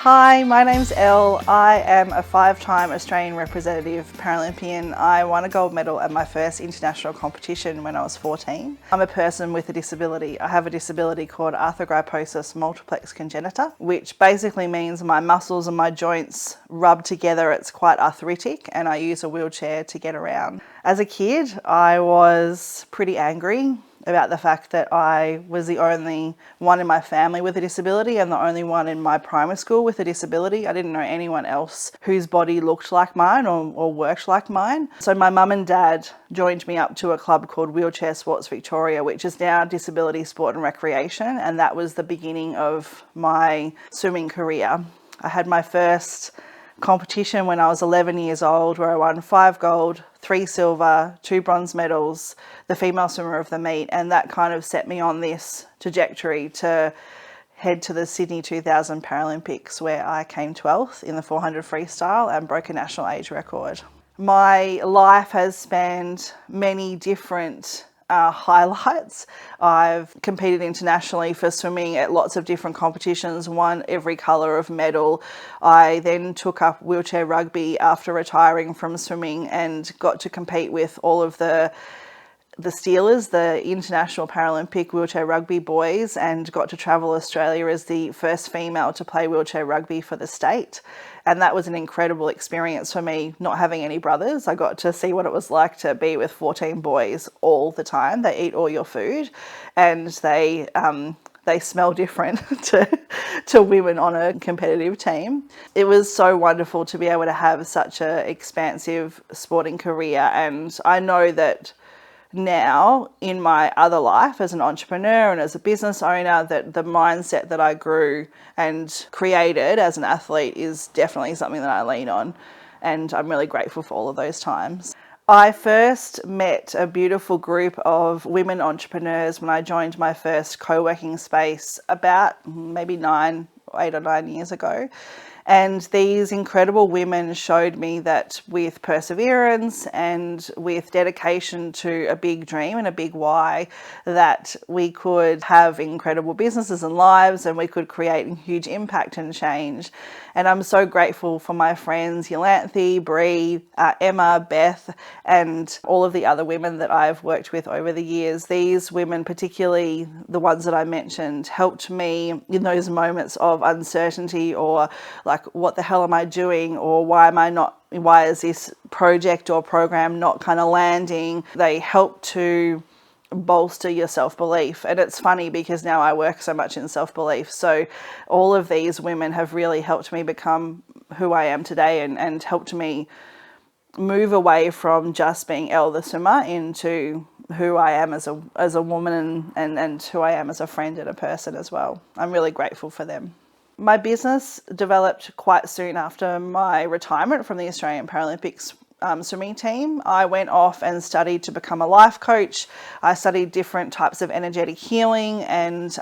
Hi, my name's Elle. I am a 5-time Australian representative Paralympian. I won a gold medal at my first international competition when I was 14. I'm a person with a disability. I have a disability called arthrogryposis multiplex congenita, which basically means my muscles and my joints rub together. It's quite arthritic and I use a wheelchair to get around. As a kid, I was pretty angry about the fact that I was the only one in my family with a disability and the only one in my primary school with a disability. I didn't know anyone else whose body looked like mine or worked like mine. So my mum and dad joined me up to a club called Wheelchair Sports Victoria, which is now Disability Sport and Recreation, and that was the beginning of my swimming career. I had my first competition when I was 11 years old, where I won 5 gold, 3 silver, 2 bronze medals, the female swimmer of the meet, and that kind of set me on this trajectory to head to the Sydney 2000 Paralympics, where I came 12th in the 400 freestyle and broke a national age record. My life has spanned many different highlights. I've competed internationally for swimming at lots of different competitions, won every colour of medal. I then took up wheelchair rugby after retiring from swimming and got to compete with all of the Steelers, the International Paralympic Wheelchair Rugby boys, and got to travel Australia as the first female to play wheelchair rugby for the state. And that was an incredible experience for me, not having any brothers. I got to see what it was like to be with 14 boys all the time. They eat all your food and they smell different to women on a competitive team. It was so wonderful to be able to have such an expansive sporting career, and I know that now in my other life as an entrepreneur and as a business owner, that the mindset that I grew and created as an athlete is definitely something that I lean on, and I'm really grateful for all of those times. I first met a beautiful group of women entrepreneurs when I joined my first co-working space about maybe 8 or 9 years ago. And these incredible women showed me that with perseverance and with dedication to a big dream and a big why, that we could have incredible businesses and lives, and we could create huge impact and change. And I'm so grateful for my friends Yolanthe, Bree, Emma, Beth, and all of the other women that I've worked with over the years. These women, particularly the ones that I mentioned, helped me in those moments of uncertainty, or like, what the hell am I doing? Or why is this project or program not kind of landing? They help to bolster your self-belief. And it's funny because now I work so much in self-belief. So all of these women have really helped me become who I am today, and helped me move away from just being Elle the swimmer into who I am as a woman, and who I am as a friend and a person as well. I'm really grateful for them. My business developed quite soon after my retirement from the Australian Paralympics swimming team. I went off and studied to become a life coach. I studied different types of energetic healing and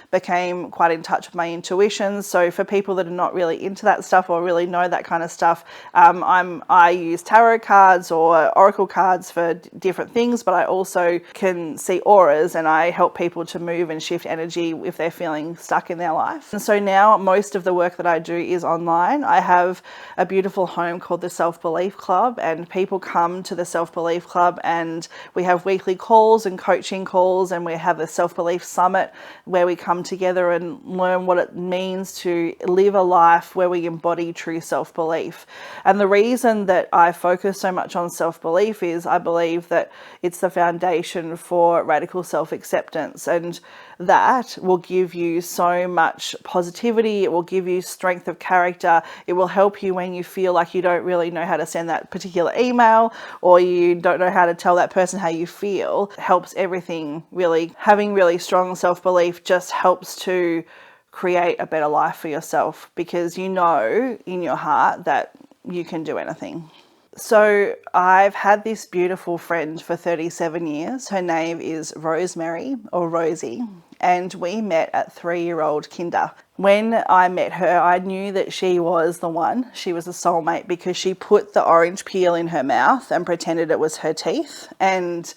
became quite in touch with my intuition. So for people that are not really into that stuff or really know that kind of stuff, I use tarot cards or oracle cards for different things, but I also can see auras, and I help people to move and shift energy if they're feeling stuck in their life. And so now most of the work that I do is online. I have a beautiful home called the Self-Belief Club, and people come to the Self-Belief Club, and we have weekly calls and coaching calls, and we have a Self-Belief Summit where we come together and learn what it means to live a life where we embody true self-belief. And the reason that I focus so much on self-belief is I believe that it's the foundation for radical self-acceptance, and that will give you so much positivity. It will give you strength of character. It will help you when you feel like you don't really know how to send that particular email, or you don't know how to tell that person how you feel. It helps everything really. Having really strong self-belief just helps to create a better life for yourself, because you know in your heart that you can do anything. So I've had this beautiful friend for 37 years. Her name is Rosemary, or Rosie, and we met at 3-year-old kinder. When I met her, I knew that she was the one. She was a soulmate, because she put the orange peel in her mouth and pretended it was her teeth. And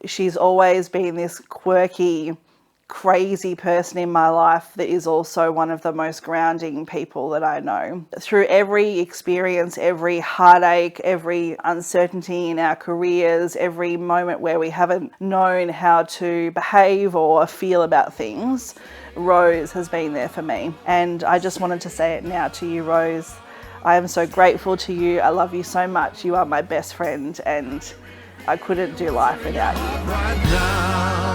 she's always been this quirky, crazy person in my life that is also one of the most grounding people that I know. Through every experience, every heartache, every uncertainty in our careers, every moment where we haven't known how to behave or feel about things, Rose has been there for me. And I just wanted to say it now to you, Rose. I am so grateful to you. I love you so much. You are my best friend and I couldn't do life without you. Right now.